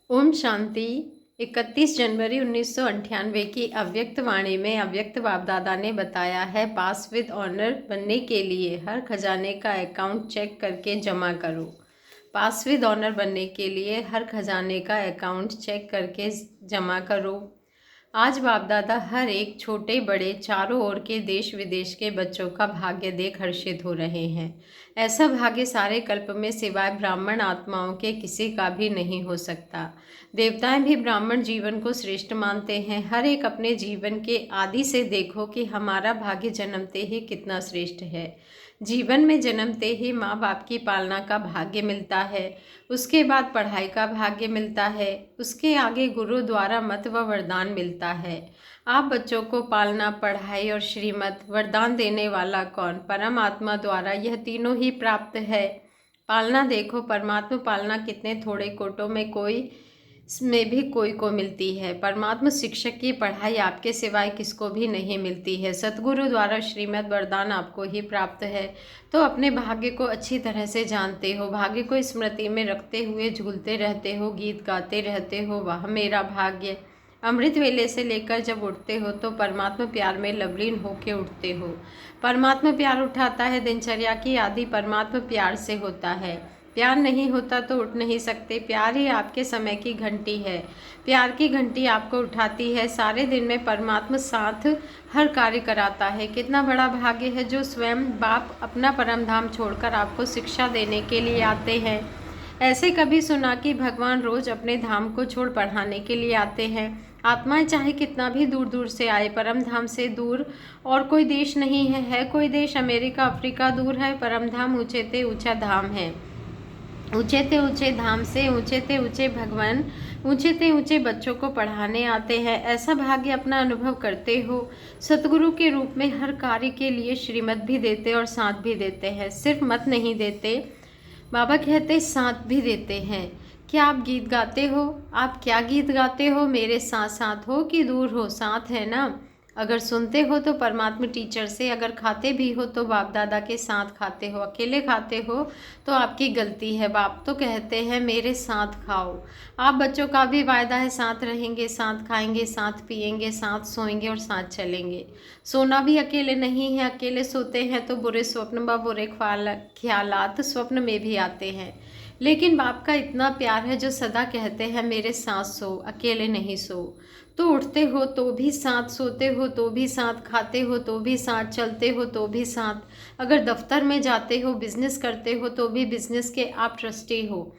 ओम शांति। 31 जनवरी 1998 की अव्यक्त वाणी में अव्यक्त बाप दादा ने बताया है, पास विद ऑनर बनने के लिए हर खजाने का अकाउंट चेक करके जमा करो। पास विद ऑनर बनने के लिए हर खजाने का अकाउंट चेक करके जमा करो। आज बाप दादा हर एक छोटे बड़े चारों ओर के देश विदेश के बच्चों का भाग्य देख हर्षित हो रहे हैं। ऐसा भाग्य सारे कल्प में सिवाय ब्राह्मण आत्माओं के किसी का भी नहीं हो सकता। देवताएं भी ब्राह्मण जीवन को श्रेष्ठ मानते हैं। हर एक अपने जीवन के आदि से देखो कि हमारा भाग्य जन्मते ही कितना श्रेष्ठ है। जीवन में जन्मते ही माँ बाप की पालना का भाग्य मिलता है, उसके बाद पढ़ाई का भाग्य मिलता है, उसके आगे गुरु द्वारा मत व वरदान मिलता है। आप बच्चों को पालना, पढ़ाई और श्रीमत वरदान देने वाला कौन? परमात्मा द्वारा यह तीनों ही प्राप्त है। पालना देखो, परमात्मा पालना कितने थोड़े कोटों में भी कोई को मिलती है। परमात्मा शिक्षक की पढ़ाई आपके सिवाय किसको भी नहीं मिलती है। सतगुरु द्वारा श्रीमद् वरदान आपको ही प्राप्त है। तो अपने भाग्य को अच्छी तरह से जानते हो, भाग्य को स्मृति में रखते हुए झूलते रहते हो, गीत गाते रहते हो, वह मेरा भाग्य। अमृत वेले से लेकर जब उठते हो तो परमात्मा प्यार में लवलीन होके उठते हो। परमात्मा प्यार उठाता है। दिनचर्या की आदि परमात्मा प्यार से होता है। प्यार नहीं होता तो उठ नहीं सकते। प्यार ही आपके समय की घंटी है। प्यार की घंटी आपको उठाती है। सारे दिन में परमात्मा साथ हर कार्य कराता है। कितना बड़ा भाग्य है जो स्वयं बाप अपना परम धाम छोड़कर आपको शिक्षा देने के लिए आते हैं। ऐसे कभी सुना कि भगवान रोज अपने धाम को छोड़ पढ़ाने के लिए आते हैं? आत्माएं चाहे कितना भी दूर दूर से आए, परम धाम से दूर और कोई देश नहीं है। है कोई देश? अमेरिका अफ्रीका दूर है, परम धाम ऊंचे ते ऊंचा धाम है। ऊंचे ते ऊंचे धाम से ऊंचे ते ऊंचे भगवान ऊंचे ते ऊंचे बच्चों को पढ़ाने आते हैं। ऐसा भाग्य अपना अनुभव करते हो। सतगुरु के रूप में हर कार्य के लिए श्रीमत भी देते और साथ भी देते हैं। सिर्फ मत नहीं देते, बाबा कहते साथ भी देते हैं। क्या आप गीत गाते हो? आप क्या गीत गाते हो? मेरे साथ साथ हो कि दूर हो? साथ है ना। अगर सुनते हो तो परमात्मा टीचर से, अगर खाते भी हो तो बाप दादा के साथ खाते हो। अकेले खाते हो तो आपकी गलती है। बाप तो कहते हैं मेरे साथ खाओ। आप बच्चों का भी वायदा है, साथ रहेंगे, साथ खाएंगे, साथ पिएंगे, साथ सोएंगे और साथ चलेंगे। सोना भी अकेले नहीं है। अकेले सोते हैं तो बुरे स्वप्न व बुरे ख्यालात स्वप्न में भी आते हैं। लेकिन बाप का इतना प्यार है जो सदा कहते हैं मेरे साथ सो, अकेले नहीं सो। तो उठते हो तो भी साथ, सोते हो तो भी साथ, खाते हो तो भी साथ, चलते हो तो भी साथ। अगर दफ्तर में जाते हो, बिजनेस करते हो तो भी बिजनेस के आप ट्रस्टी हो,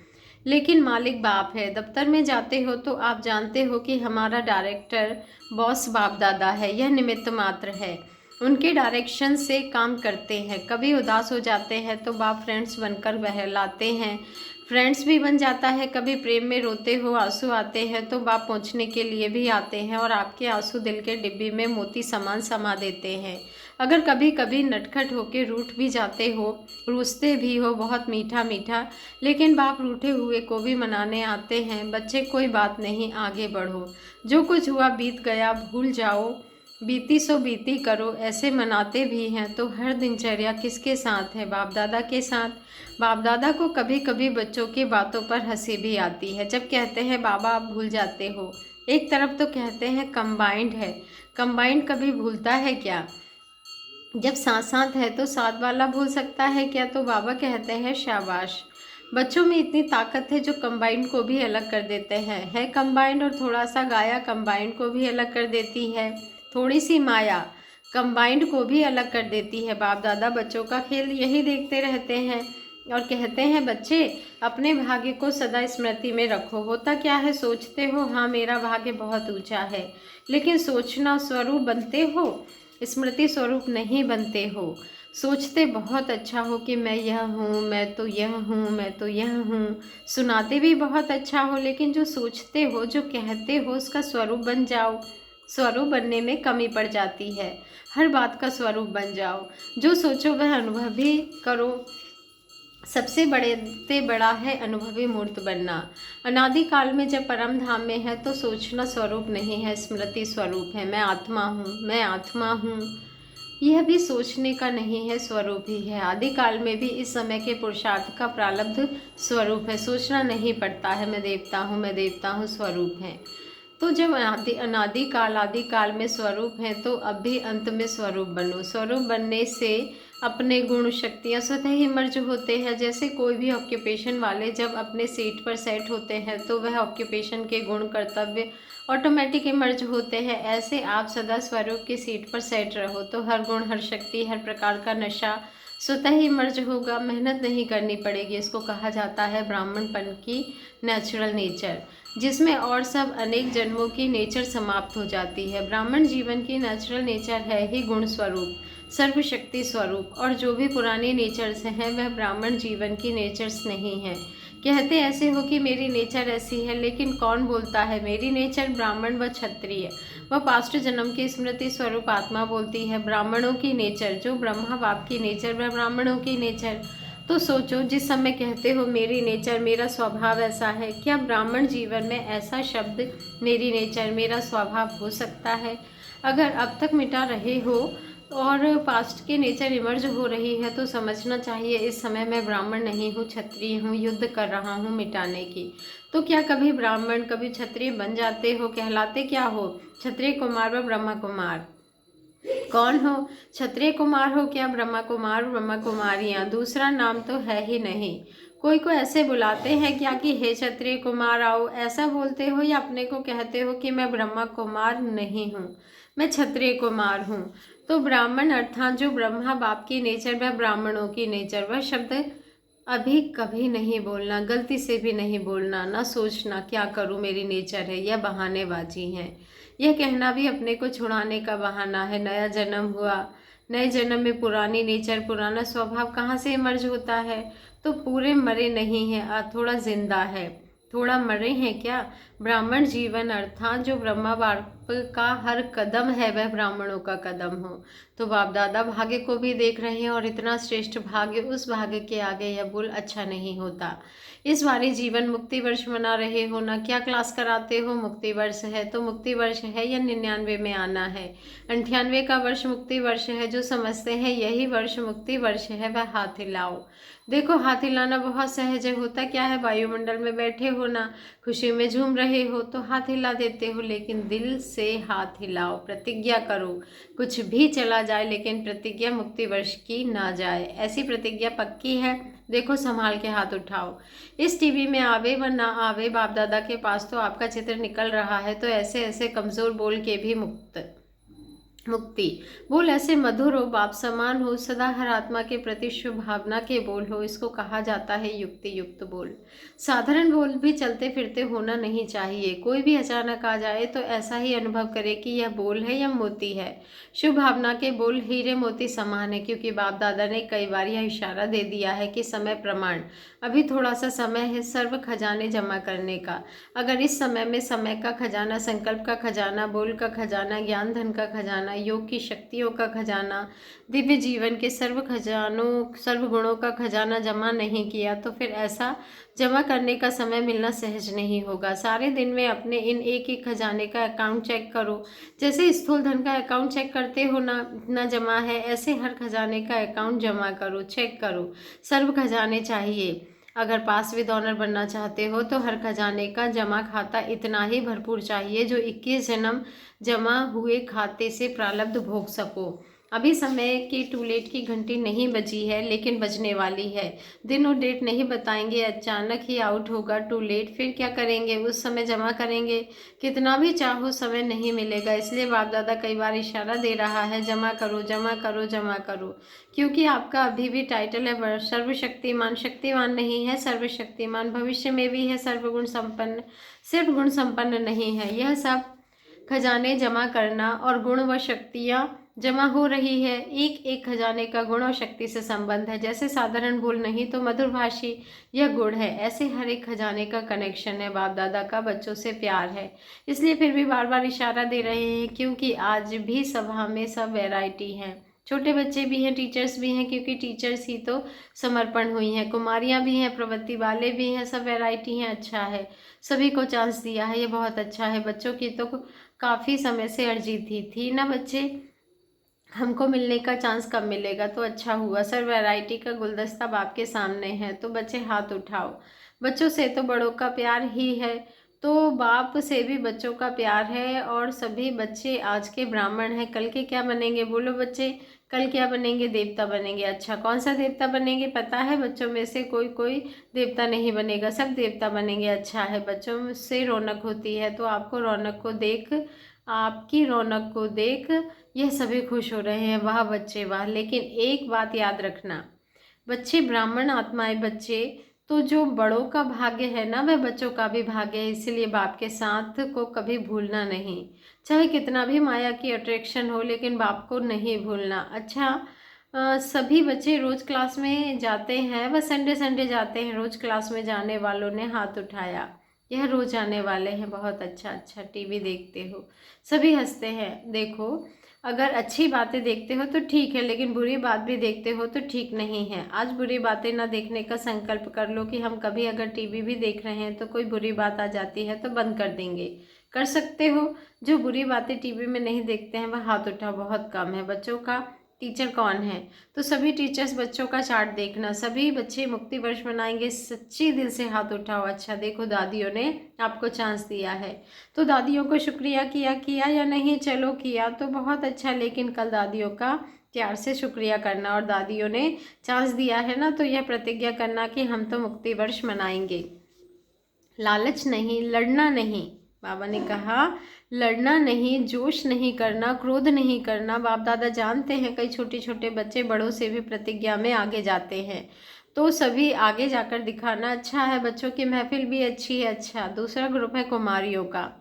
लेकिन मालिक बाप है। दफ्तर में जाते हो तो आप जानते हो कि हमारा डायरेक्टर बॉस बाप दादा है, यह निमित्त मात्र है। उनके डायरेक्शन से काम करते हैं। कभी उदास हो जाते हैं तो बाप फ्रेंड्स बनकर बहलाते हैं, फ्रेंड्स भी बन जाता है। कभी प्रेम में रोते हो, आंसू आते हैं तो बाप पहुँचने के लिए भी आते हैं और आपके आंसू दिल के डिब्बी में मोती समान समा देते हैं। अगर कभी कभी नटखट होके रूठ भी जाते हो, रूसते भी हो बहुत मीठा मीठा, लेकिन बाप रूठे हुए को भी मनाने आते हैं। बच्चे कोई बात नहीं, आगे बढ़ो, जो कुछ हुआ बीत गया, भूल जाओ, बीती सो बीती करो, ऐसे मनाते भी हैं। तो हर दिनचर्या किसके साथ है? बाप दादा के साथ। बाप दादा को कभी कभी बच्चों की बातों पर हंसी भी आती है जब कहते हैं बाबा आप भूल जाते हो। एक तरफ तो कहते हैं कंबाइंड है, कंबाइंड कभी भूलता है क्या? जब साथ साथ है तो साथ वाला भूल सकता है क्या? तो बाबा कहते हैं शाबाश, बच्चों में इतनी ताकत है जो कंबाइंड को भी अलग कर देते हैं। है कंबाइंड और थोड़ा सा गाया कंबाइंड को भी अलग कर देती है। थोड़ी सी माया कंबाइंड को भी अलग कर देती है। बाप दादा बच्चों का खेल यही देखते रहते हैं और कहते हैं बच्चे अपने भाग्य को सदा स्मृति में रखो। होता क्या है, सोचते हो हाँ मेरा भाग्य बहुत ऊंचा है, लेकिन सोचना स्वरूप बनते हो, स्मृति स्वरूप नहीं बनते हो। सोचते बहुत अच्छा हो कि मैं यह हूँ, मैं तो यह हूँ, मैं तो यह हूँ, सुनाते भी बहुत अच्छा हो, लेकिन जो सोचते हो, जो कहते हो, उसका स्वरूप बन जाओ। स्वरूप बनने में कमी पड़ जाती है। हर बात का स्वरूप बन जाओ। जो सोचो वह अनुभव भी करो। सबसे बड़े से बड़ा है अनुभवी मूर्त बनना। अनादि काल में जब परम धाम में है तो सोचना स्वरूप नहीं है, स्मृति स्वरूप है। मैं आत्मा हूँ, मैं आत्मा हूँ, यह भी सोचने का नहीं है, स्वरूप ही है। आदिकाल में भी इस समय के पुरुषार्थ का प्रारब्ध स्वरूप है। सोचना नहीं पड़ता है मैं देवता हूँ, मैं देवता हूँ, स्वरूप है। तो जब अनादिकाल आदिकाल में स्वरूप है, तो अब भी अंत में स्वरूप बनो। स्वरूप बनने से अपने गुण शक्तियाँ स्वतः ही मर्ज होते हैं। जैसे कोई भी ऑक्यूपेशन वाले जब अपने सीट पर सेट होते हैं, तो वह ऑक्यूपेशन के गुण कर्तव्य ऑटोमेटिक इमर्ज होते हैं। ऐसे आप सदा स्वरूप की सीट पर सेट रहो, तो हर गुण, हर शक्ति, हर प्रकार का नशा स्वतः ही इमर्ज होगा। मेहनत नहीं करनी पड़ेगी। इसको कहा जाता है ब्राह्मणपन की नेचुरल नेचर, जिसमें और सब अनेक जन्मों की नेचर समाप्त हो जाती है। ब्राह्मण जीवन की नेचुरल नेचर है ही गुण स्वरूप, सर्वशक्ति स्वरूप। और जो भी पुरानी नेचर्स हैं, वह ब्राह्मण जीवन की नेचर्स नहीं है। कहते ऐसे हो कि मेरी नेचर ऐसी है, लेकिन कौन बोलता है मेरी नेचर ब्राह्मण व क्षत्रिय वह पास्ट जन्म की स्मृति स्वरूप आत्मा बोलती है। ब्राह्मणों की नेचर, जो ब्रह्मा बाप की नेचर, वह ब्राह्मणों की नेचर। तो सोचो, जिस समय कहते हो मेरी नेचर, मेरा स्वभाव ऐसा है, क्या ब्राह्मण जीवन में ऐसा शब्द मेरी नेचर, मेरा स्वभाव हो सकता है? अगर अब तक मिटा रहे हो और पास्ट की नेचर इमर्ज हो रही है, तो समझना चाहिए इस समय मैं ब्राह्मण नहीं हूँ, क्षत्रिय हूँ, युद्ध कर रहा हूँ मिटाने की। तो क्या कभी ब्राह्मण, कभी क्षत्रिय बन जाते हो? कहलाते क्या हो? क्षत्रिय कुमार व ब्रह्मा कुमार। कौन हो? क्षत्रिय कुमार हो क्या ब्रह्मा कुमार, ब्रह्मा कुमारियाँ? दूसरा नाम तो है ही नहीं। कोई को ऐसे बुलाते हैं क्या कि हे क्षत्रिय कुमार आओ, ऐसा बोलते हो? या अपने को कहते हो कि मैं ब्रह्मा कुमार नहीं हूँ, मैं क्षत्रिय कुमार हूँ? तो ब्राह्मण अर्थात जो ब्रह्मा बाप की नेचर, वह ब्राह्मणों की नेचर, वह शब्द अभी कभी नहीं बोलना, गलती से भी नहीं बोलना। ना सोचना क्या करूँ मेरी नेचर है, यह बहानेबाजी है। यह कहना भी अपने को छुड़ाने का बहाना है। नया जन्म हुआ, नए जन्म में पुरानी नेचर, पुराना स्वभाव कहाँ से इमर्ज होता है? तो पूरे मरे नहीं हैं, थोड़ा जिंदा है, थोड़ा मरे हैं क्या? ब्राह्मण जीवन अर्थात जो ब्रह्मा बाप का हर कदम है, वह ब्राह्मणों का कदम हो। तो बाप दादा भाग्य को भी देख रहे हैं, और इतना श्रेष्ठ भाग्य, उस भाग्य के आगे यह बोल अच्छा नहीं होता। इस बारी जीवन मुक्ति वर्ष मना रहे हो ना? क्या क्लास कराते हो? मुक्ति वर्ष है तो मुक्ति वर्ष है या 99 में आना है? 98 का वर्ष मुक्ति वर्ष है। जो समझते हैं यही वर्ष मुक्ति वर्ष है, वह हाथ हिलाओ। देखो, हाथ हिलाना बहुत सहज है। होता क्या है, वायुमंडल में बैठे हो ना, खुशी में झूम रहे हो तो हाथ हिला देते हो, लेकिन दिल से हाथ हिलाओ, प्रतिज्ञा करो। कुछ भी चला जाए, लेकिन प्रतिज्ञा मुक्ति वर्ष की ना जाए। ऐसी प्रतिज्ञा पक्की है? देखो, संभाल के हाथ उठाओ। इस टीवी में आवे व ना आवे, बाप दादा के पास तो आपका चित्र निकल रहा है। तो ऐसे ऐसे कमजोर बोल के भी मुक्ति बोल ऐसे मधुर हो, बाप समान हो, सदा हर आत्मा के प्रति शुभ भावना के बोल हो। इसको कहा जाता है युक्ति युक्त बोल। साधारण बोल भी चलते फिरते होना नहीं चाहिए। कोई भी अचानक आ जाए तो ऐसा ही अनुभव करे कि यह बोल है या मोती है। शुभ भावना के बोल हीरे मोती समान है, क्योंकि बाप दादा ने कई बार यह इशारा दे दिया है कि समय प्रमाण, अभी थोड़ा सा समय है सर्व खजाने जमा करने का। अगर इस समय में समय का खजाना, संकल्प का खजाना, बोल का खजाना, ज्ञान धन का खजाना, योग की शक्तियों का खजाना, दिव्य जीवन के सर्व खजानों, सर्व गुणों का खजाना जमा नहीं किया, तो फिर ऐसा जमा करने का समय मिलना सहज नहीं होगा। सारे दिन में अपने इन एक एक खजाने का अकाउंट चेक करो। जैसे स्थूल धन का अकाउंट चेक करते हो ना, इतना जमा है, ऐसे हर खजाने का अकाउंट जमा करो, चेक करो। सर्व खजाने चाहिए। अगर पास विद ऑनर बनना चाहते हो तो हर खजाने का जमा खाता इतना ही भरपूर चाहिए जो 21 जन्म जमा हुए खाते से प्रारब्ध भोग सको। अभी समय की टू लेट की घंटी नहीं बजी है, लेकिन बजने वाली है। दिन और डेट नहीं बताएंगे, अचानक ही आउट होगा टू लेट। फिर क्या करेंगे? उस समय जमा करेंगे, कितना भी चाहो समय नहीं मिलेगा। इसलिए बाप दादा कई बार इशारा दे रहा है, जमा करो, जमा करो, जमा करो। क्योंकि आपका अभी भी टाइटल है सर्वशक्तिमान। शक्तिमान नहीं है, सर्वशक्तिमान। भविष्य में भी है सर्वगुण संपन्न, सिर्फ गुण संपन्न नहीं है। यह सब खजाने जमा करना और गुण व शक्तियाँ जमा हो रही है। एक एक खजाने का गुण और शक्ति से संबंध है। जैसे साधारण बोल नहीं तो मधुरभाषी, यह गुण है। ऐसे हर एक खजाने का कनेक्शन है। बाप दादा का बच्चों से प्यार है, इसलिए फिर भी बार बार इशारा दे रहे हैं, क्योंकि आज भी सभा में सब वैरायटी है। छोटे बच्चे भी हैं, टीचर्स भी हैं, क्योंकि टीचर्स ही तो समर्पण हुई हैं। कुमारियाँ भी हैं, प्रवृत्ति वाले भी हैं, सब वैरायटी हैं। अच्छा है, सभी को चांस दिया है, ये बहुत अच्छा है। बच्चों की तो काफ़ी समय से अर्जी थी ना बच्चे? हमको मिलने का चांस कब मिलेगा? तो अच्छा हुआ सर, वैरायटी का गुलदस्ता अब आपके सामने है, तो बच्चे हाथ उठाओ। बच्चों से तो बड़ों का प्यार ही है, तो बाप से भी बच्चों का प्यार है। और सभी बच्चे आज के ब्राह्मण हैं, कल के क्या बनेंगे? बोलो बच्चे, कल क्या बनेंगे? देवता बनेंगे। अच्छा, कौन सा देवता बनेंगे पता है? बच्चों में से कोई कोई देवता नहीं बनेगा, सब देवता बनेंगे। अच्छा है, बच्चों से रौनक होती है, तो आपको रौनक को देख, आपकी रौनक को देख यह सभी खुश हो रहे हैं। वाह बच्चे वाह। लेकिन एक बात याद रखना, बच्चे ब्राह्मण आत्माएं बच्चे, तो जो बड़ों का भाग्य है ना, वह बच्चों का भी भाग्य है। इसलिए बाप के साथ को कभी भूलना नहीं, चाहे कितना भी माया की अट्रैक्शन हो, लेकिन बाप को नहीं भूलना। अच्छा, सभी बच्चे रोज क्लास में जाते हैं, वह संडे संडे जाते हैं। रोज क्लास में जाने वालों ने हाथ उठाया। यह रोज आने वाले हैं। बहुत अच्छा। अच्छा, टीवी देखते हो? सभी हंसते हैं। देखो, अगर अच्छी बातें देखते हो तो ठीक है, लेकिन बुरी बात भी देखते हो तो ठीक नहीं है। आज बुरी बातें ना देखने का संकल्प कर लो कि हम कभी अगर टीवी भी देख रहे हैं तो कोई बुरी बात आ जाती है तो बंद कर देंगे। कर सकते हो। जो बुरी बातें टीवी में नहीं देखते हैं वह हाथ उठाओ। बहुत कम है। बच्चों का टीचर कौन है? तो सभी टीचर्स बच्चों का चार्ट देखना। सभी बच्चे मुक्ति वर्ष मनाएंगे, सच्ची दिल से हाथ उठाओ। अच्छा, देखो दादियों ने आपको चांस दिया है, तो दादियों को शुक्रिया किया या नहीं? चलो किया तो बहुत अच्छा, लेकिन कल दादियों का प्यार से शुक्रिया करना। और दादियों ने चांस दिया है ना, तो यह प्रतिज्ञा करना कि हम तो मुक्ति वर्ष मनाएंगे। लालच नहीं, लड़ना नहीं। बाबा ने कहा लड़ना नहीं, जोश नहीं करना, क्रोध नहीं करना। बाप दादा जानते हैं कई छोटे छोटे बच्चे बड़ों से भी प्रतिज्ञा में आगे जाते हैं, तो सभी आगे जाकर दिखाना। अच्छा है, बच्चों की महफिल भी अच्छी है। अच्छा, दूसरा ग्रुप है कुमारियों का।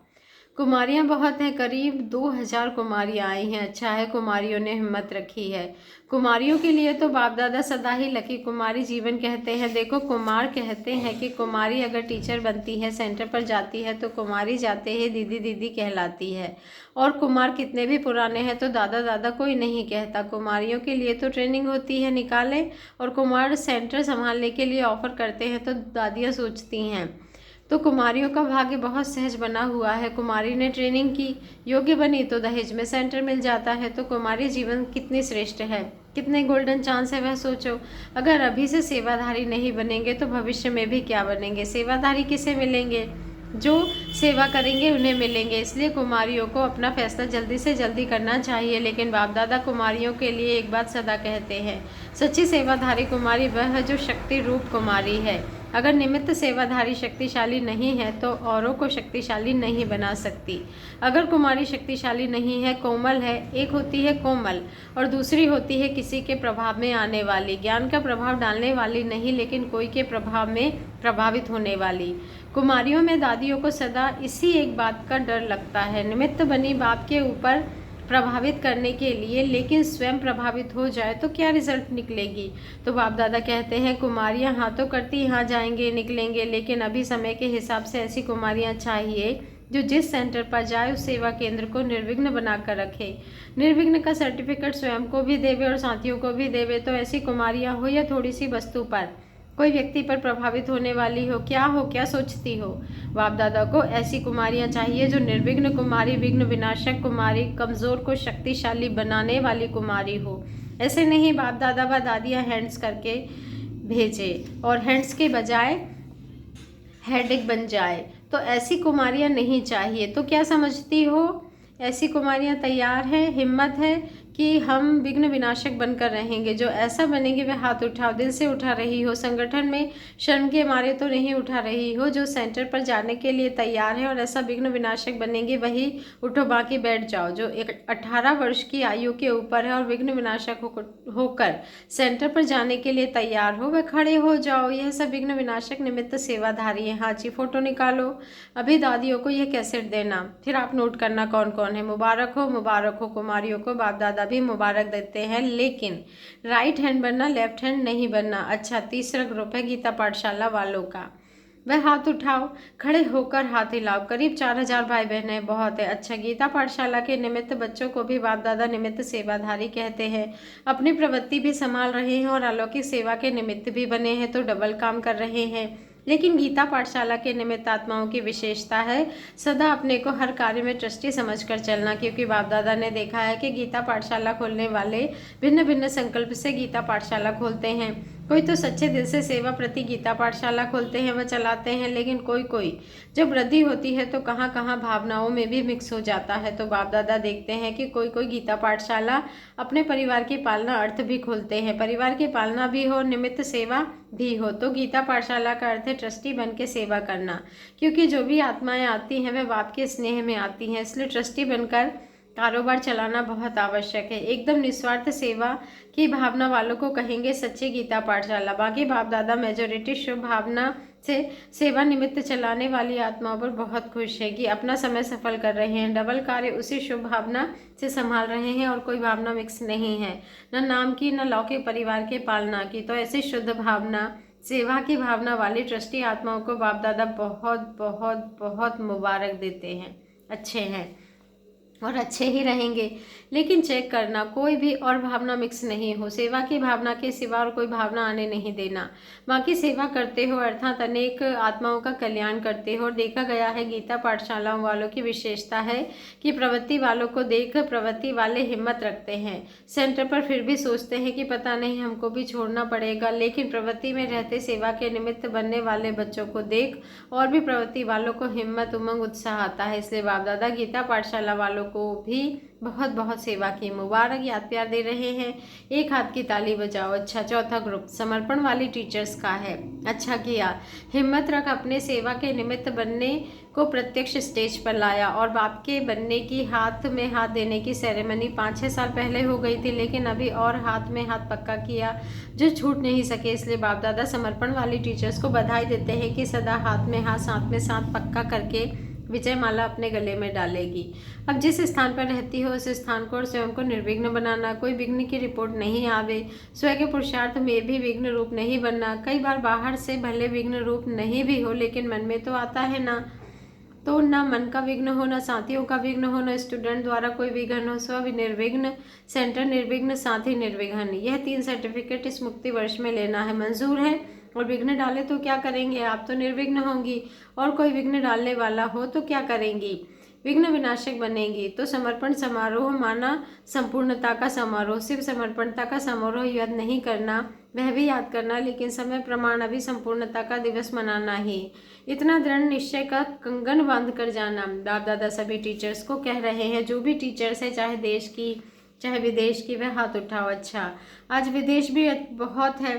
कुमारियां बहुत हैं, करीब 2000 कुमारियां आई हैं। अच्छा है, कुमारियों ने हिम्मत रखी है। कुमारियों के लिए तो बाप दादा सदा ही लकी कुमारी जीवन कहते हैं। देखो, कुमार कहते हैं कि कुमारी अगर टीचर बनती है, सेंटर पर जाती है, तो कुमारी जाते ही दीदी दीदी कहलाती है। और कुमार कितने भी पुराने हैं तो दादा दादा कोई नहीं कहता। कुमारियों के लिए तो ट्रेनिंग होती है, निकाले। और कुमार सेंटर संभालने के लिए ऑफर करते हैं, तो दादियाँ सोचती हैं। तो कुमारियों का भाग्य बहुत सहज बना हुआ है। कुमारी ने ट्रेनिंग की, योग्य बनी तो दहेज में सेंटर मिल जाता है। तो कुमारी जीवन कितनी श्रेष्ठ है, कितने गोल्डन चांस है, वह सोचो। अगर अभी से सेवाधारी नहीं बनेंगे तो भविष्य में भी क्या बनेंगे? सेवाधारी किसे मिलेंगे? जो सेवा करेंगे उन्हें मिलेंगे। इसलिए कुमारियों को अपना फैसला जल्दी से जल्दी करना चाहिए। लेकिन बाप दादा कुमारियों के लिए एक बात सदा कहते हैं, सच्ची सेवाधारी कुमारी वह है जो शक्ति रूप कुमारी है। अगर निमित्त सेवाधारी शक्तिशाली नहीं है तो औरों को शक्तिशाली नहीं बना सकती। अगर कुमारी शक्तिशाली नहीं है, कोमल है, एक होती है कोमल और दूसरी होती है किसी के प्रभाव में आने वाली, ज्ञान का प्रभाव डालने वाली नहीं, लेकिन कोई के प्रभाव में प्रभावित होने वाली। कुमारियों में दादियों को सदा इसी एक बात का डर लगता है, निमित्त बनी बाप के ऊपर प्रभावित करने के लिए, लेकिन स्वयं प्रभावित हो जाए तो क्या रिजल्ट निकलेगी? तो बाप दादा कहते हैं कुमारियां हाँ तो करती, यहाँ जाएंगे निकलेंगे, लेकिन अभी समय के हिसाब से ऐसी कुमारियां चाहिए जो जिस सेंटर पर जाए उस सेवा केंद्र को निर्विघ्न बनाकर रखे। निर्विघ्न का सर्टिफिकेट स्वयं को भी देवे और साथियों को भी देवे। तो ऐसी कुमारियां हो या थोड़ी सी वस्तु पर, कोई व्यक्ति पर प्रभावित होने वाली हो, क्या सोचती हो? बाप दादा को ऐसी कुमारियां चाहिए जो निर्विघ्न कुमारी, विघ्न विनाशक कुमारी, कमजोर को शक्तिशाली बनाने वाली कुमारी हो। ऐसे नहीं बाप दादा व दादियां हैंड्स करके भेजे और हैंड्स के बजाय हेडेक बन जाए, तो ऐसी कुमारियां नहीं चाहिए। तो क्या समझती हो? ऐसी कुमारियां तैयार हैं, हिम्मत है कि हम विघ्न विनाशक बनकर रहेंगे। जो ऐसा बनेंगे वह हाथ उठाओ। दिल से उठा रही हो, संगठन में शर्म के मारे तो नहीं उठा रही हो। जो सेंटर पर जाने के लिए तैयार है और ऐसा विघ्न विनाशक बनेंगे वही उठो, बाकी बैठ जाओ। जो 18 वर्ष की आयु के ऊपर है और विघ्न विनाशक होकर सेंटर पर जाने के लिए तैयार हो, वह खड़े हो जाओ। यह सब विघ्न विनाशक निमित्त सेवाधारी है। हाँ जी, फोटो निकालो। अभी दादियों को यह कैसेट देना, फिर आप नोट करना कौन कौन है। मुबारक हो कुमारियों को, बाप दादा भी मुबारक देते हैं, लेकिन राइट हैंड बनना, लेफ्ट हैंड नहीं बनना। अच्छा, तीसरा ग्रुप है गीता पाठशाला वालों का। वह हाथ उठाओ, खड़े होकर हाथ हिलाओ। करीब 4000 भाई बहनें, बहुत है। अच्छा, गीता पाठशाला के निमित्त बच्चों को भी बाप दादा निमित्त सेवाधारी कहते हैं। अपनी प्रवृत्ति भी संभाल रहे हैं और अलौकिक सेवा के निमित्त भी बने हैं, तो डबल काम कर रहे हैं। लेकिन गीता पाठशाला के निमित्त आत्माओं की विशेषता है सदा अपने को हर कार्य में ट्रस्टी समझकर चलना, क्योंकि बाप दादा ने देखा है कि गीता पाठशाला खोलने वाले भिन्न भिन्न संकल्प से गीता पाठशाला खोलते हैं। कोई तो सच्चे दिल से सेवा प्रति गीता पाठशाला खोलते हैं व चलाते हैं, लेकिन कोई जब वृद्धि होती है तो कहाँ कहाँ भावनाओं में भी मिक्स हो जाता है। तो बाप दादा देखते हैं कि कोई गीता पाठशाला अपने परिवार की पालना अर्थ भी खोलते हैं, परिवार की पालना भी हो, निमित्त सेवा भी हो। तो गीता पाठशाला का अर्थ है ट्रस्टी बन के सेवा करना, क्योंकि जो भी आत्माएं आती हैं वह बाप के स्नेह में आती हैं, इसलिए ट्रस्टी बनकर कारोबार चलाना बहुत आवश्यक है। एकदम निस्वार्थ सेवा की भावना वालों को कहेंगे सच्ची गीता पाठशाला। बाकी बाप दादा मेजोरिटी शुभ भावना से सेवा निमित्त चलाने वाली आत्माओं पर बहुत खुश है कि अपना समय सफल कर रहे हैं, डबल कार्य उसी शुभ भावना से संभाल रहे हैं और कोई भावना मिक्स नहीं है, न नाम की न लौकिक परिवार के पालना की। तो ऐसी शुद्ध भावना सेवा की भावना वाली ट्रस्टी आत्माओं को बाप दादा बहुत बहुत बहुत मुबारक देते हैं। अच्छे हैं और अच्छे ही रहेंगे, लेकिन चेक करना कोई भी और भावना मिक्स नहीं हो, सेवा की भावना के सिवा और कोई भावना आने नहीं देना। बाकी सेवा करते हो अर्थात अनेक आत्माओं का कल्याण करते हो। और देखा गया है गीता पाठशालाओं वालों की विशेषता है कि प्रवृत्ति वालों को देख प्रवृत्ति वाले हिम्मत रखते हैं सेंटर पर, फिर भी सोचते हैं कि पता नहीं हमको भी छोड़ना पड़ेगा, लेकिन प्रवृत्ति में रहते सेवा के निमित्त बनने वाले बच्चों को देख और भी प्रवृत्ति वालों को हिम्मत उमंग उत्साह आता है। इसलिए बाप दादा गीता पाठशाला वालों को भी बहुत बहुत सेवा की मुबारक याद प्यार दे रहे हैं। एक हाथ की ताली बजाओ। अच्छा, चौथा ग्रुप समर्पण वाली टीचर्स का है। अच्छा किया, हिम्मत रख अपने सेवा के निमित्त बनने को प्रत्यक्ष स्टेज पर लाया और बाप के बनने की हाथ में हाथ देने की सेरेमनी 5-6 साल पहले हो गई थी, लेकिन अभी और हाथ में हाथ पक्का किया जो छूट नहीं सके। इसलिए बाप दादा समर्पण वाली टीचर्स को बधाई देते हैं कि सदा हाथ में हाथ साथ में साथ पक्का करके विजय माला अपने गले में डालेगी। अब जिस स्थान पर रहती हो उस स्थान को और स्वयं को निर्विघ्न बनाना, कोई विघ्न की रिपोर्ट नहीं आवे, स्वयं के पुरुषार्थ में भी विघ्न रूप नहीं बनना। कई बार बाहर से भले विघ्न रूप नहीं भी हो, लेकिन मन में तो आता है ना, तो ना मन का विघ्न हो, ना साथियों का विघ्न हो, ना स्टूडेंट द्वारा कोई विघ्न हो। स्व निर्विघ्न, सेंटर निर्विघ्न, साथी निर्विघ्न, यह 3 सर्टिफिकेट इस मुक्ति वर्ष में लेना है। मंजूर है? और विघ्न डाले तो क्या करेंगे? आप तो निर्विघ्न होंगी, और कोई विघ्न डालने वाला हो तो क्या करेंगी? विघ्न विनाशक बनेंगी। तो समर्पण समारोह माना संपूर्णता का समारोह, सिर्फ समर्पणता का समारोह याद नहीं करना, वह भी याद करना, लेकिन समय प्रमाण अभी संपूर्णता का दिवस मनाना ही। इतना दृढ़ निश्चय का कंगन बांध कर जाना। बाप दादा सभी टीचर्स को कह रहे हैं, जो भी टीचर्स है चाहे देश की चाहे विदेश की, वह हाथ उठाओ। अच्छा, आज विदेश भी बहुत है,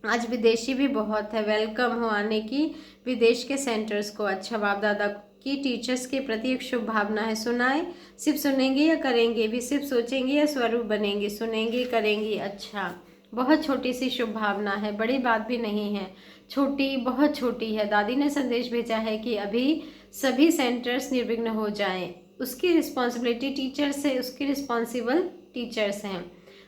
आज विदेशी भी बहुत है, वेलकम हो आने की विदेश के सेंटर्स को। अच्छा, बाप दादा की टीचर्स के प्रति एक शुभ भावना है। सुनाए, सिर्फ सुनेंगे या करेंगे भी? सिर्फ सोचेंगे या स्वरूप बनेंगे? सुनेंगे, करेंगी। अच्छा, बहुत छोटी सी शुभ भावना है, बड़ी बात भी नहीं है, छोटी, बहुत छोटी है। दादी ने संदेश भेजा है कि अभी सभी सेंटर्स निर्विघ्न हो जाएं। उसकी रिस्पॉन्सिबिलिटी टीचर्स है, उसकी रिस्पॉन्सिबल टीचर्स हैं।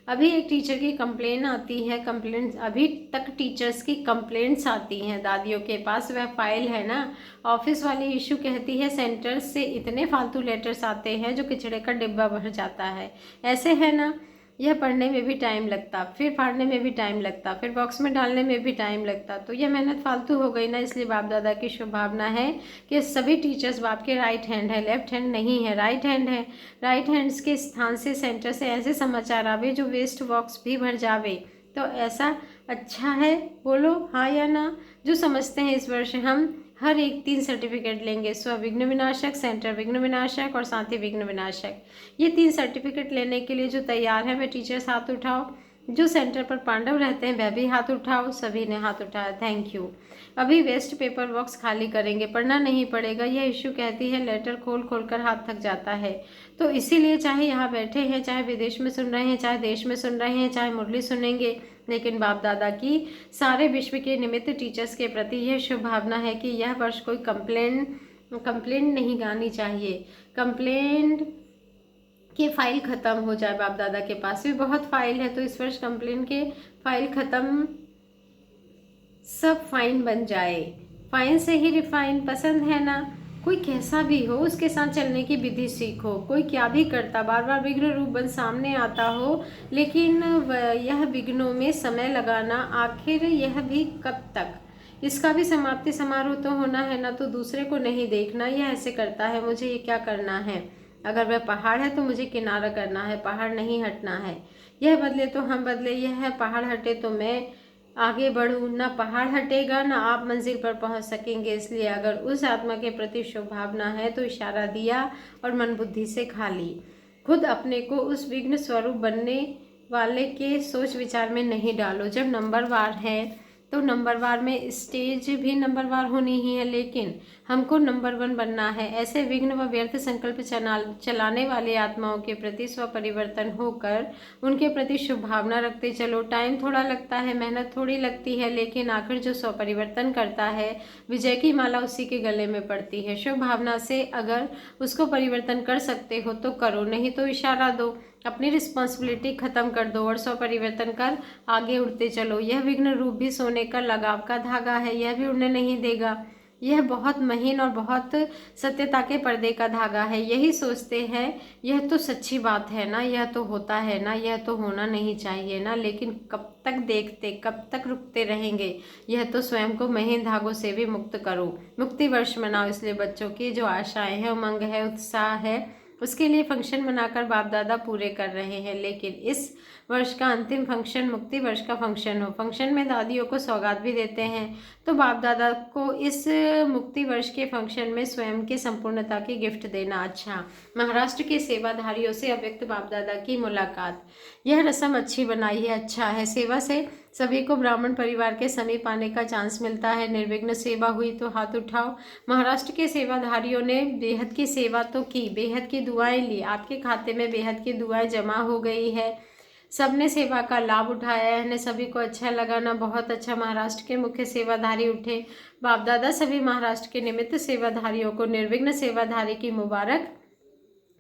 अभी एक टीचर की कंप्लेन आती है, कंप्लेंट अभी तक टीचर्स की कंप्लेंट्स आती हैं दादियों के पास, वह फाइल है ना। ऑफिस वाली इशू कहती है सेंटर्स से इतने फालतू लेटर्स आते हैं जो किचड़े का डिब्बा भर जाता है। ऐसे है ना, यह पढ़ने में भी टाइम लगता, फिर फाड़ने में भी टाइम लगता, फिर बॉक्स में डालने में भी टाइम लगता, तो यह मेहनत फालतू हो गई ना। इसलिए बाप दादा की शुभ भावना है कि सभी टीचर्स बाप के राइट हैंड है, लेफ्ट हैंड नहीं है, राइट हैंड है। राइट हैंड्स के स्थान से सेंटर से ऐसे समाचार आवे जो वेस्ट बॉक्स भी भर जावे। तो ऐसा अच्छा है? बोलो हाँ या ना। जो समझते हैं इस वर्ष हम हर एक 3 सर्टिफिकेट लेंगे, स्व विघ्न विनाशक, सेंटर विघ्न विनाशक और साथी विघ्न विनाशक। ये 3 सर्टिफिकेट लेने के लिए जो तैयार है वे टीचर्स हाथ उठाओ। जो सेंटर पर पांडव रहते हैं वह भी हाथ उठाओ। सभी ने हाथ उठाया, थैंक यू। अभी वेस्ट पेपर बॉक्स खाली करेंगे, पढ़ना नहीं पड़ेगा। यह इशू कहती है लेटर खोल खोल कर हाथ थक जाता है, तो इसीलिए चाहे यहाँ बैठे हैं, चाहे विदेश में सुन रहे हैं, चाहे देश में सुन रहे हैं, चाहे मुरली सुनेंगे, लेकिन बाप दादा की सारे विश्व के निमित्त टीचर्स के प्रति यह शुभ भावना है कि यह वर्ष कोई कंप्लेंट नहीं गानी चाहिए। कंप्लेंट की फाइल ख़त्म हो जाए। बाप दादा के पास भी बहुत फाइल है, तो इस वर्ष कंप्लेंट के फाइल ख़त्म, सब फाइन बन जाए। फाइन से ही रिफाइन पसंद है ना। कोई कैसा भी हो उसके साथ चलने की विधि सीखो। कोई क्या भी करता, बार बार विघ्न रूप बन सामने आता हो, लेकिन यह विघ्नों में समय लगाना, आखिर यह भी कब तक? इसका भी समाप्ति समारोह तो होना है ना, तो दूसरे को नहीं देखना, यह ऐसे करता है, मुझे ये क्या करना है। अगर वह पहाड़ है तो मुझे किनारा करना है, पहाड़ नहीं हटना है। यह बदले तो हम बदले, यह है पहाड़ हटे तो मैं आगे बढ़ूँ। ना पहाड़ हटेगा ना आप मंजिल पर पहुंच सकेंगे। इसलिए अगर उस आत्मा के प्रति शुभ भावना है तो इशारा दिया और मन बुद्धि से खा ली। खुद अपने को उस विघ्न स्वरूप बनने वाले के सोच विचार में नहीं डालो। जब नंबरवार है तो नंबरवार में स्टेज भी नंबरवार होनी ही है, लेकिन हमको नंबर 1 बनना है। ऐसे विघ्न व व्यर्थ संकल्प चलाने वाली आत्माओं के प्रति स्व परिवर्तन होकर उनके प्रति शुभ भावना रखते चलो। टाइम थोड़ा लगता है, मेहनत थोड़ी लगती है, लेकिन आखिर जो स्व परिवर्तन करता है विजय की माला उसी के गले में पड़ती है। शुभ भावना से अगर उसको परिवर्तन कर सकते हो तो करो, नहीं तो इशारा दो। अपनी रिस्पॉन्सिबिलिटी खत्म कर दो और स्व परिवर्तन कर आगे उड़ते चलो। यह विघ्न रूप भी सोने का लगाव का धागा है, यह भी उड़ने नहीं देगा। यह बहुत महीन और बहुत सत्यता के पर्दे का धागा है। यही सोचते हैं यह तो सच्ची बात है ना, यह तो होता है ना, यह तो होना नहीं चाहिए ना, लेकिन कब तक देखते, कब तक रुकते रहेंगे। यह तो स्वयं को महीन धागों से भी मुक्त करो। मुक्ति वर्ष मनाओ। इसलिए बच्चों की जो आशाएं हैं, उमंग है, उत्साह है, उसके लिए फंक्शन मनाकर बाप दादा पूरे कर रहे हैं। लेकिन इस वर्ष का अंतिम फंक्शन मुक्ति वर्ष का फंक्शन हो। फंक्शन में दादियों को सौगात भी देते हैं, तो बाप दादा को इस मुक्ति वर्ष के फंक्शन में स्वयं की संपूर्णता की गिफ्ट देना। अच्छा, महाराष्ट्र के सेवाधारियों से अव्यक्त बाप दादा की मुलाकात। यह रस्म अच्छी बनाई है, अच्छा है। सेवा से सभी को ब्राह्मण परिवार के समीप आने का चांस मिलता है। निर्विघ्न सेवा हुई तो हाथ उठाओ। महाराष्ट्र के सेवाधारियों ने बेहद की सेवा तो की, बेहद की दुआएं ली, आपके खाते में बेहद की दुआएं जमा हो गई है। सबने सेवा का लाभ उठाया है, सभी को अच्छा लगा ना, बहुत अच्छा। महाराष्ट्र के मुख्य सेवाधारी उठे। बाप दादा सभी महाराष्ट्र के निमित्त सेवाधारियों को निर्विघ्न सेवाधारी की मुबारक,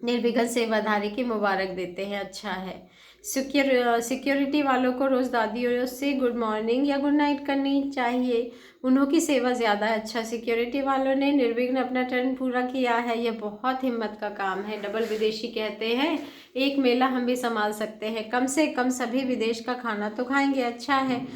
निर्विघ्न सेवाधारी की मुबारक देते हैं। अच्छा है। सिक्योरिटी वालों को रोज़ दादियों से गुड मॉर्निंग या गुड नाइट करनी चाहिए, उन्हों की सेवा ज़्यादा है। अच्छा, सिक्योरिटी वालों ने निर्विघ्न अपना टर्न पूरा किया है, यह बहुत हिम्मत का काम है। डबल विदेशी कहते हैं एक मेला हम भी संभाल सकते हैं, कम से कम सभी विदेश का खाना तो खाएंगे। अच्छा है,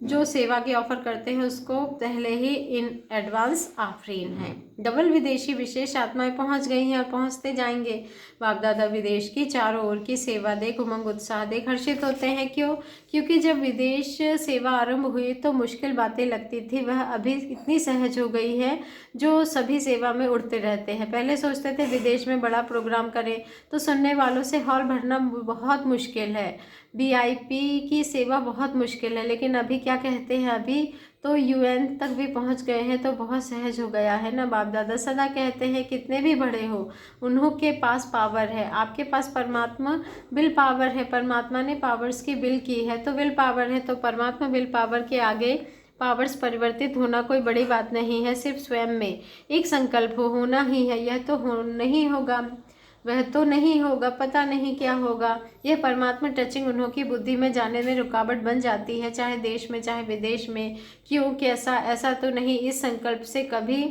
जो सेवा के ऑफर करते हैं उसको पहले ही इन एडवांस आफरीन है। डबल विदेशी विशेष आत्माएं पहुंच गई हैं और पहुंचते जाएंगे। बाप दादा विदेश की चारों ओर की सेवा देख उमंग उत्साह देख हर्षित होते हैं। क्यों? क्योंकि जब विदेश सेवा आरंभ हुई तो मुश्किल बातें लगती थी, वह अभी इतनी सहज हो गई है जो सभी सेवा में उड़ते रहते हैं। पहले सोचते थे विदेश में बड़ा प्रोग्राम करें तो सुनने वालों से हॉल भरना बहुत मुश्किल है, वीआईपी की सेवा बहुत मुश्किल है, लेकिन अभी क्या कहते हैं, अभी तो यूएन तक भी पहुंच गए हैं, तो बहुत सहज हो गया है ना। बाप दादा सदा कहते हैं कितने भी बड़े हो उन्हों के पास पावर है, आपके पास परमात्मा विल पावर है। परमात्मा ने पावर्स की विल की है तो विल पावर है, तो परमात्मा विल पावर के आगे पावर्स परिवर्तित होना कोई बड़ी बात नहीं है। सिर्फ स्वयं में एक संकल्प होना ही है। यह तो नहीं होगा, वह तो नहीं होगा, पता नहीं क्या होगा। यह परमात्मा टचिंग उन्हों की बुद्धि में जाने में रुकावट बन जाती है, चाहे देश में चाहे विदेश में। क्यों? कैसा? ऐसा तो नहीं इस संकल्प से कभी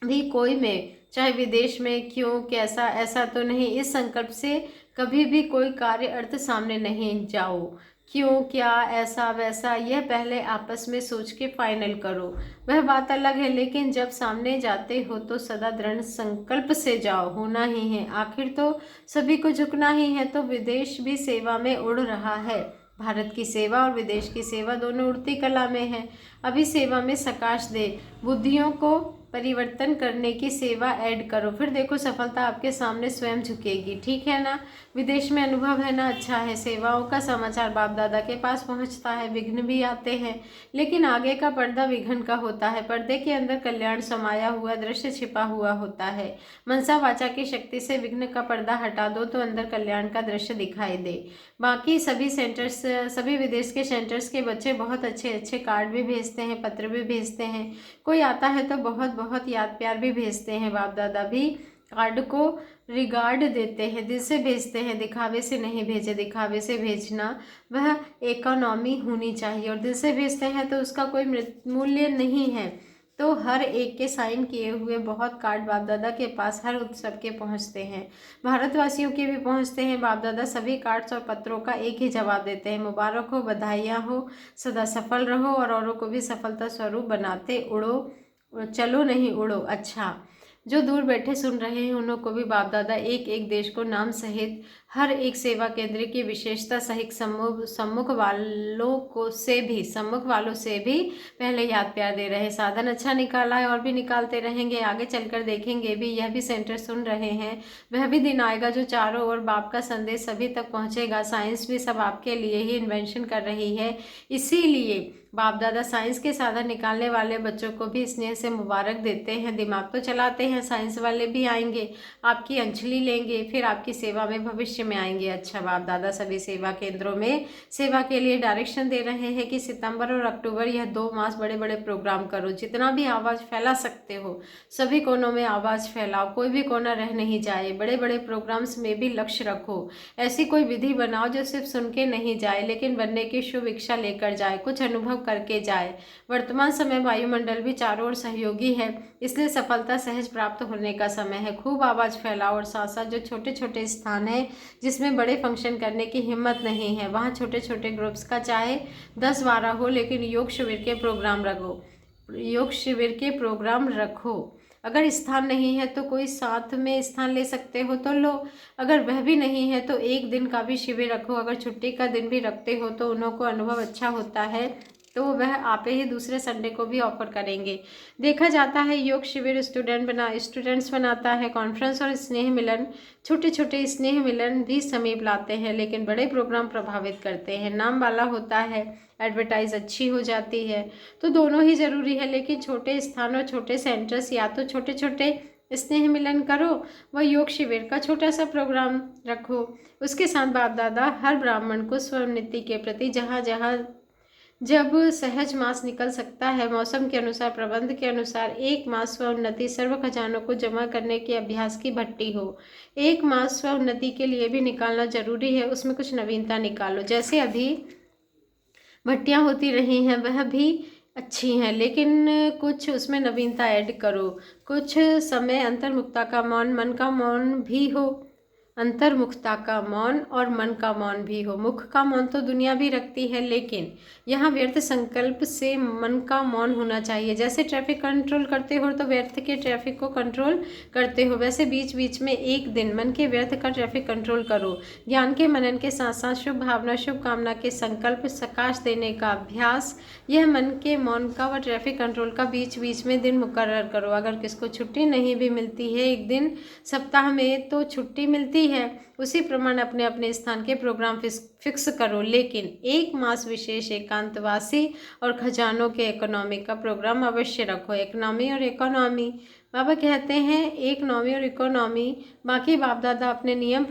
भी कोई में, चाहे विदेश में। क्यों? कैसा? ऐसा तो नहीं इस संकल्प से कभी भी कोई कार्य अर्थ सामने नहीं जाओ। क्यों? क्या? ऐसा वैसा, यह पहले आपस में सोच के फाइनल करो, वह बात अलग है। लेकिन जब सामने जाते हो तो सदा दृढ़ संकल्प से जाओ, होना ही है। आखिर तो सभी को झुकना ही है। तो विदेश भी सेवा में उड़ रहा है। भारत की सेवा और विदेश की सेवा दोनों उड़ती कला में है। अभी सेवा में सकाश दे, बुद्धियों को परिवर्तन करने की सेवा ऐड करो, फिर देखो सफलता आपके सामने स्वयं झुकेगी। ठीक है ना? विदेश में अनुभव है ना? अच्छा है। सेवाओं का समाचार बाप दादा के पास पहुंचता है, विघ्न भी आते हैं, लेकिन आगे का पर्दा विघ्न का होता है। पर्दे के अंदर कल्याण समाया हुआ दृश्य छिपा हुआ होता है। मनसा वाचा की शक्ति से विघ्न का पर्दा हटा दो तो अंदर कल्याण का दृश्य दिखाई दे। बाकी सभी सेंटर्स, सभी विदेश के सेंटर्स के बच्चे बहुत अच्छे अच्छे कार्ड भी भेजते हैं, पत्र भी भेजते हैं। कोई आता है तो बहुत बहुत याद प्यार भी भेजते हैं। बाप दादा भी कार्ड को रिगार्ड देते हैं, दिल से भेजते हैं, दिखावे से नहीं भेजे। दिखावे से भेजना वह इकोनॉमी होनी चाहिए, और दिल से भेजते हैं तो उसका कोई मूल्य नहीं है। तो हर एक के साइन किए हुए बहुत कार्ड बाप दादा के पास हर उत्सव के पहुंचते हैं। भारतवासियों के भी पहुंचते हैं। बाप दादा सभी कार्ड्स और पत्रों का एक ही जवाब देते हैं, मुबारक हो, बधाइयाँ हो, सदा सफल रहो और औरों को भी सफलता स्वरूप बनाते उड़ो, चलो नहीं उड़ो। अच्छा, जो दूर बैठे सुन रहे हैं उन्हों को भी बाप दादा एक एक देश को नाम सहित हर एक सेवा केंद्र की विशेषता सहित सम्मुख वालों से भी पहले याद प्यार दे रहे। साधन अच्छा निकाला है और भी निकालते रहेंगे, आगे चलकर देखेंगे भी। यह भी सेंटर सुन रहे हैं। वह भी दिन आएगा जो चारों ओर बाप का संदेश सभी तक पहुंचेगा। साइंस भी सब आपके लिए ही इन्वेंशन कर रही है, इसीलिए बाप दादा साइंस के साधन निकालने वाले बच्चों को भी स्नेह से मुबारक देते हैं। दिमाग तो चलाते हैं, साइंस वाले भी आएंगे, आपकी अंजलि लेंगे, फिर आपकी सेवा में भविष्य में आएंगे। अच्छा, बाप दादा सभी सेवा केंद्रों में सेवा के लिए डायरेक्शन दे रहे हैं कि सितंबर और अक्टूबर यह 2 मास बड़े बड़े प्रोग्राम करो, जितना भी आवाज़ फैला सकते हो सभी कोनों में आवाज़ फैलाओ, कोई भी कोना रह नहीं जाए। बड़े बड़े प्रोग्राम्स में भी लक्ष्य रखो, ऐसी कोई विधि बनाओ जो सिर्फ सुन के नहीं जाए लेकिन बनने की शुभ इच्छा लेकर जाए, कुछ अनुभव करके जाए। वर्तमान समय वायुमंडल भी चारों ओर सहयोगी है, इसलिए सफलता सहज प्राप्त होने का समय है। खूब आवाज़ फैलाओ और साथ साथ जो छोटे छोटे स्थान है जिसमें बड़े फंक्शन करने की हिम्मत नहीं है, वहाँ छोटे छोटे ग्रुप्स का चाहे 10-12 हो, लेकिन योग शिविर के प्रोग्राम रखो। अगर स्थान नहीं है तो कोई साथ में स्थान ले सकते हो तो लो, अगर वह भी नहीं है तो एक दिन का भी शिविर रखो। अगर छुट्टी का दिन भी रखते हो तो उन्हों को अनुभव अच्छा होता है तो वह आपे ही दूसरे संडे को भी ऑफर करेंगे। देखा जाता है योग शिविर स्टूडेंट्स बनाता है। कॉन्फ्रेंस और स्नेह मिलन, छोटे छोटे स्नेह मिलन भी समीप लाते हैं, लेकिन बड़े प्रोग्राम प्रभावित करते हैं। नाम वाला होता है, एडवर्टाइज अच्छी हो जाती है, तो दोनों ही जरूरी है। लेकिन छोटे स्थान और छोटे सेंटर्स, या तो छोटे छोटे स्नेह मिलन करो व योग शिविर का छोटा सा प्रोग्राम रखो। उसके साथ बाप दादा हर ब्राह्मण को स्वोन्नति के प्रति जहाँ जहाँ जब सहज मास निकल सकता है, मौसम के अनुसार, प्रबंध के अनुसार, 1 मास स्वोन्नति सर्व खजानों को जमा करने के अभ्यास की भट्टी हो। 1 मास स्वोन्नति के लिए भी निकालना जरूरी है, उसमें कुछ नवीनता निकालो। जैसे अभी भट्टियाँ होती रही हैं वह भी अच्छी हैं, लेकिन कुछ उसमें नवीनता ऐड करो। कुछ समय अंतर्मुखता का मौन, मन का मौन भी हो। अंतर्मुखता का मौन और मन का मौन भी हो। मुख का मौन तो दुनिया भी रखती है, लेकिन यहाँ व्यर्थ संकल्प से मन का मौन होना चाहिए। जैसे ट्रैफिक कंट्रोल करते हो तो व्यर्थ के ट्रैफिक को कंट्रोल करते हो, वैसे बीच बीच में एक दिन मन के व्यर्थ का ट्रैफिक कंट्रोल करो। ज्ञान के मनन के साथ साथ शुभ भावना, शुभ कामना के संकल्प सकाश देने का अभ्यास, यह मन के मौन का व ट्रैफिक कंट्रोल का बीच बीच में दिन मुकर्रर करो। अगर किसको छुट्टी नहीं भी मिलती है एक दिन सप्ताह में तो छुट्टी मिलती है, उसी प्रमाण अपने अपने स्थान के प्रोग्राम फिक्स करो। लेकिन 1 मास विशेष एकांतवासी और खजानों के इकोनॉमी का प्रोग्राम अवश्य रखो। इकोनॉमी और इकोनॉमी, बाबा कहते हैं इकोनॉमी और इकोनॉमी, बाकी बाप दादा अपने नियम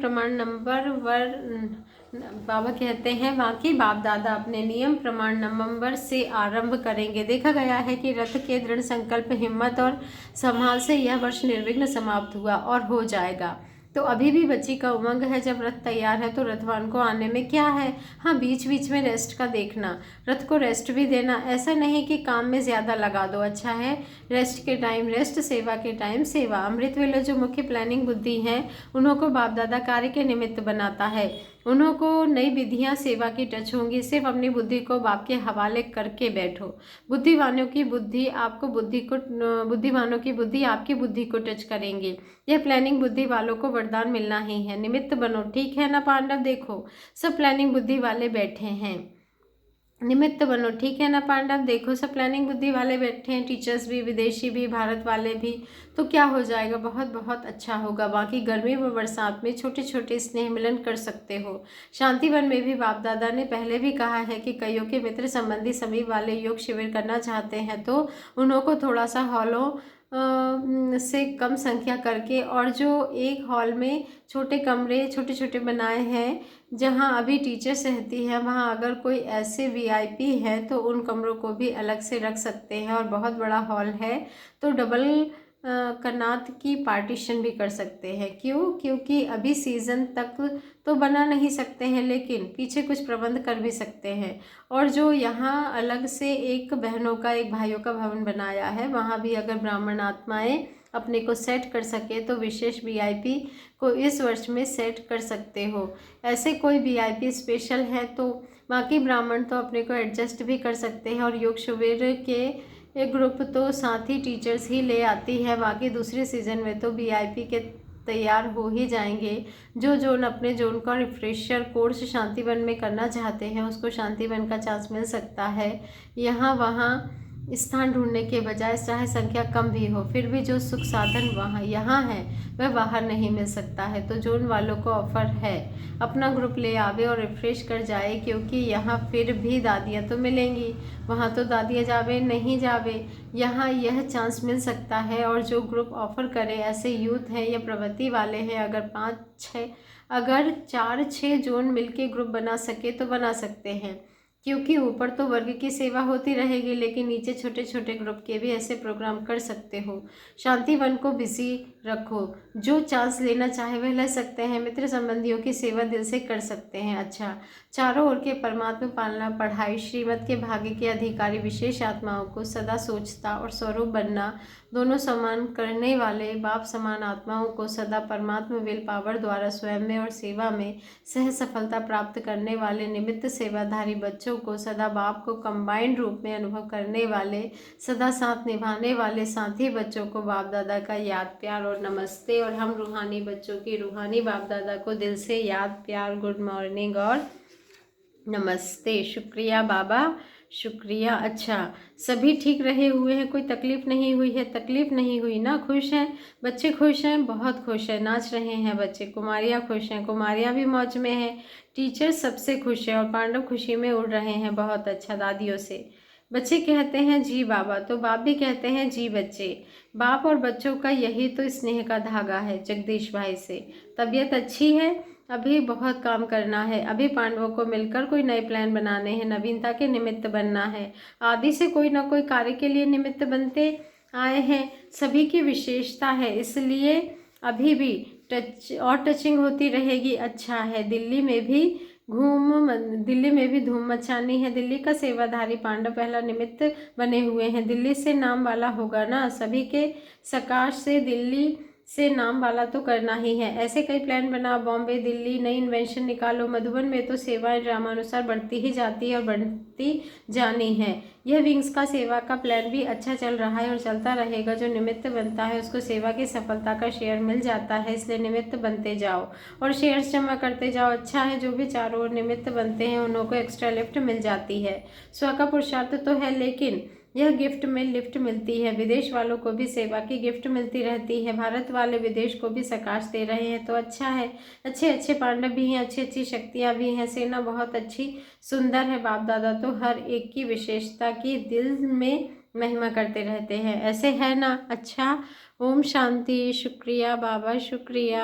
प्रमाण नवंबर से आरंभ करेंगे। देखा गया है कि रथ के दृढ़ संकल्प, हिम्मत और संभाल से यह वर्ष निर्विघ्न समाप्त हुआ और हो जाएगा। तो अभी भी बच्ची का उमंग है, जब रथ तैयार है तो रथवान को आने में क्या है। हाँ, बीच बीच में रेस्ट का देखना, रथ को रेस्ट भी देना, ऐसा नहीं कि काम में ज़्यादा लगा दो। अच्छा है, रेस्ट के टाइम रेस्ट, सेवा के टाइम सेवा। अमृत वेले जो मुख्य प्लानिंग बुद्धि है उन्हों को बाप दादा कार्य के निमित्त बनाता है। उन्हों को नई विधियां सेवा की टच होंगी। सिर्फ अपनी बुद्धि को बाप के हवाले करके बैठो। बुद्धिवानों की बुद्धि आपकी बुद्धि को टच करेंगे। यह प्लानिंग बुद्धि वालों को वरदान मिलना ही है। निमित्त बनो, ठीक है ना पांडव। देखो सब प्लानिंग बुद्धि वाले बैठे हैं, निमित्त बनो, ठीक है ना पांडव। देखो सब प्लानिंग बुद्धि वाले बैठे हैं, टीचर्स भी, विदेशी भी, भारत वाले भी। तो क्या हो जाएगा, बहुत बहुत अच्छा होगा। बाकी गर्मी व बरसात में छोटे छोटे स्नेह मिलन कर सकते हो। शांतिवन में भी बाप दादा ने पहले भी कहा है कि कईयों के मित्र संबंधी समीप वाले योग शिविर करना चाहते हैं तो उन्हों को थोड़ा सा हॉलों से कम संख्या करके, और जो एक हॉल में छोटे कमरे छोटे छोटे बनाए हैं जहां अभी टीचर्स रहती हैं, वहां अगर कोई ऐसे वीआईपी है तो उन कमरों को भी अलग से रख सकते हैं। और बहुत बड़ा हॉल है तो डबल कनात की पार्टीशन भी कर सकते हैं। क्यों? क्योंकि अभी सीज़न तक तो बना नहीं सकते हैं, लेकिन पीछे कुछ प्रबंध कर भी सकते हैं। और जो यहाँ अलग से एक बहनों का एक भाइयों का भवन बनाया है, वहाँ भी अगर ब्राह्मण आत्माएं अपने को सेट कर सके तो विशेष वीआईपी को इस वर्ष में सेट कर सकते हो। ऐसे कोई वीआईपी स्पेशल है तो बाकी ब्राह्मण तो अपने को एडजस्ट भी कर सकते हैं। और योग शिविर के एक ग्रुप तो साथ ही टीचर्स ही ले आती है, बाकी दूसरे सीज़न में तो वीआईपी के तैयार हो ही जाएंगे। जो जोन अपने जोन का रिफ्रेशर कोर्स शांतिवन में करना चाहते हैं उसको शांतिवन का चांस मिल सकता है। यहाँ वहाँ स्थान ढूंढने के बजाय चाहे संख्या कम भी हो, फिर भी जो सुख साधन वहाँ यहाँ है वह बाहर नहीं मिल सकता है। तो जोन वालों को ऑफर है, अपना ग्रुप ले आवे और रिफ्रेश कर जाए, क्योंकि यहाँ फिर भी दादियाँ तो मिलेंगी, वहाँ तो दादियाँ जावे नहीं जावे, यहाँ यह चांस मिल सकता है। और जो ग्रुप ऑफर करे ऐसे यूथ हैं या प्रवृत्ति वाले हैं, अगर 4-6 जोन मिलके ग्रुप बना सके तो बना सकते हैं, क्योंकि ऊपर तो वर्ग की सेवा होती रहेगी, लेकिन नीचे छोटे छोटे ग्रुप के भी ऐसे प्रोग्राम कर सकते हो। शांतिवन को बिजी रखो, जो चांस लेना चाहे वह ले सकते हैं। मित्र संबंधियों की सेवा दिल से कर सकते हैं। अच्छा, चारों ओर के परमात्मा पालना, पढ़ाई, श्रीमत के भाग्य के अधिकारी विशेष आत्माओं को सदा सोचता और स्वरूप बनना, दोनों समान करने वाले बाप समान आत्माओं को सदा परमात्मा विल पावर द्वारा स्वयं में और सेवा में सह सफलता प्राप्त करने वाले निमित्त सेवाधारी बच्चों को सदा बाप को कंबाइंड रूप में अनुभव करने वाले, सदा साथ निभाने वाले साथी बच्चों को बाप दादा का याद प्यार और नमस्ते। और हम रूहानी बच्चों की रूहानी बाप दादा को दिल से याद प्यार, गुड मॉर्निंग और नमस्ते। शुक्रिया बाबा, शुक्रिया। अच्छा, सभी ठीक रहे हुए हैं, कोई तकलीफ नहीं हुई है? तकलीफ नहीं हुई ना? खुश हैं बच्चे? खुश हैं, बहुत खुश हैं, नाच रहे हैं बच्चे। कुमारियाँ खुश हैं, कुमारियाँ भी मौज में हैं, टीचर सबसे खुश है और पांडव खुशी में उड़ रहे हैं। बहुत अच्छा। दादियों से बच्चे कहते हैं जी बाबा, तो बाप भी कहते हैं जी बच्चे। बाप और बच्चों का यही तो स्नेह का धागा है। जगदीश भाई से तबीयत अच्छी है? अभी बहुत काम करना है, अभी पांडवों को मिलकर कोई नए प्लान बनाने हैं, नवीनता के निमित्त बनना है। आदि से कोई ना कोई कार्य के लिए निमित्त बनते आए हैं, सभी की विशेषता है, इसलिए अभी भी टचिंग होती रहेगी। अच्छा है, दिल्ली में भी धूम मचानी है। दिल्ली का सेवाधारी पांडव पहला निमित्त बने हुए हैं, दिल्ली से नाम वाला होगा ना, सभी के सकाश से दिल्ली से नाम वाला तो करना ही है। ऐसे कई प्लान बना, बॉम्बे, दिल्ली, नई इन्वेंशन निकालो। मधुबन में तो सेवाएं ड्रामानुसार बढ़ती ही जाती है और बढ़ती जानी है। यह विंग्स का सेवा का प्लान भी अच्छा चल रहा है और चलता रहेगा। जो निमित्त बनता है उसको सेवा की सफलता का शेयर मिल जाता है, इसलिए निमित्त बनते जाओ और शेयर्स जमा करते जाओ। अच्छा है, जो भी चारों ओर निमित्त बनते हैं उन्हों को एक्स्ट्रा लिफ्ट मिल जाती है। स्व का पुरुषार्थ तो है, लेकिन यह गिफ्ट में लिफ्ट मिलती है। विदेश वालों को भी सेवा की गिफ्ट मिलती रहती है, भारत वाले विदेश को भी सकाश दे रहे हैं, तो अच्छा है। अच्छे अच्छे पांडव भी हैं, अच्छी अच्छी शक्तियाँ भी हैं, सेना बहुत अच्छी सुंदर है। बाप दादा तो हर एक की विशेषता की दिल में महिमा करते रहते हैं, ऐसे है ना? अच्छा, ओम शांति। शुक्रिया बाबा, शुक्रिया।